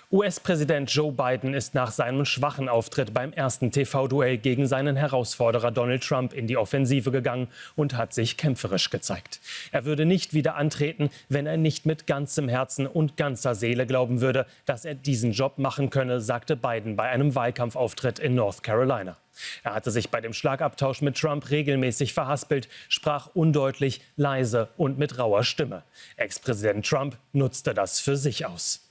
US-Präsident Joe Biden ist nach seinem schwachen Auftritt beim ersten TV-Duell gegen seinen Herausforderer Donald Trump in die Offensive gegangen und hat sich kämpferisch gezeigt. Er würde nicht wieder antreten, wenn er nicht mit ganzem Herzen und ganzer Seele glauben würde, dass er diesen Job machen könne, sagte Biden bei einem Wahlkampfauftritt in North Carolina. Er hatte sich bei dem Schlagabtausch mit Trump regelmäßig verhaspelt, sprach undeutlich, leise und mit rauer Stimme. Ex-Präsident Trump nutzte das für sich aus.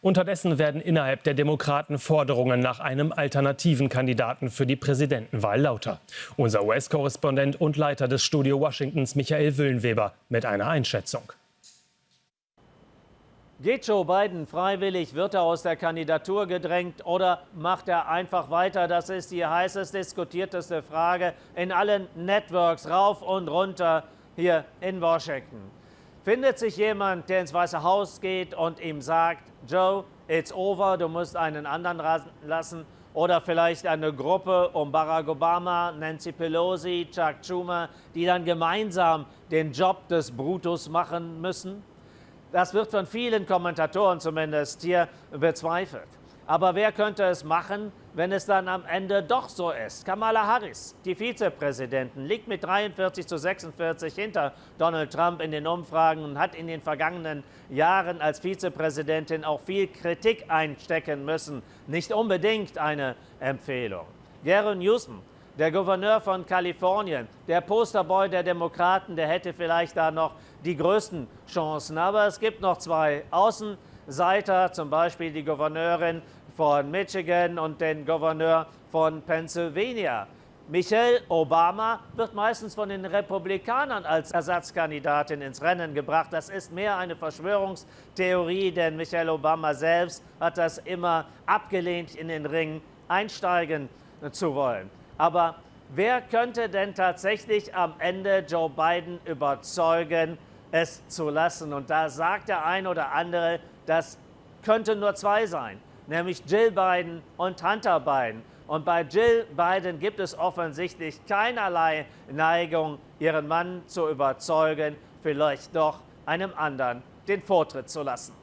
Unterdessen werden innerhalb der Demokraten Forderungen nach einem alternativen Kandidaten für die Präsidentenwahl lauter. Unser US-Korrespondent und Leiter des Studio Washingtons Michael Wüllenweber mit einer Einschätzung. Geht Joe Biden freiwillig, wird er aus der Kandidatur gedrängt oder macht er einfach weiter? Das ist die heißest diskutierteste Frage in allen Networks, rauf und runter hier in Washington. Findet sich jemand, der ins Weiße Haus geht und ihm sagt, Joe, it's over, du musst einen anderen lassen? Oder vielleicht eine Gruppe um Barack Obama, Nancy Pelosi, Chuck Schumer, die dann gemeinsam den Job des Brutus machen müssen? Das wird von vielen Kommentatoren zumindest hier bezweifelt. Aber wer könnte es machen, wenn es dann am Ende doch so ist? Kamala Harris, die Vizepräsidentin, liegt mit 43:46 hinter Donald Trump in den Umfragen und hat in den vergangenen Jahren als Vizepräsidentin auch viel Kritik einstecken müssen. Nicht unbedingt eine Empfehlung. Gavin Newsom, der Gouverneur von Kalifornien, der Posterboy der Demokraten, der hätte vielleicht da noch die größten Chancen. Aber es gibt noch zwei Außenseiter, zum Beispiel die Gouverneurin von Michigan und den Gouverneur von Pennsylvania. Michelle Obama wird meistens von den Republikanern als Ersatzkandidatin ins Rennen gebracht. Das ist mehr eine Verschwörungstheorie, denn Michelle Obama selbst hat das immer abgelehnt, in den Ring einsteigen zu wollen. Aber wer könnte denn tatsächlich am Ende Joe Biden überzeugen, es zu lassen? Und da sagt der ein oder andere, das könnte nur zwei sein, nämlich Jill Biden und Hunter Biden. Und bei Jill Biden gibt es offensichtlich keinerlei Neigung, ihren Mann zu überzeugen, vielleicht doch einem anderen den Vortritt zu lassen.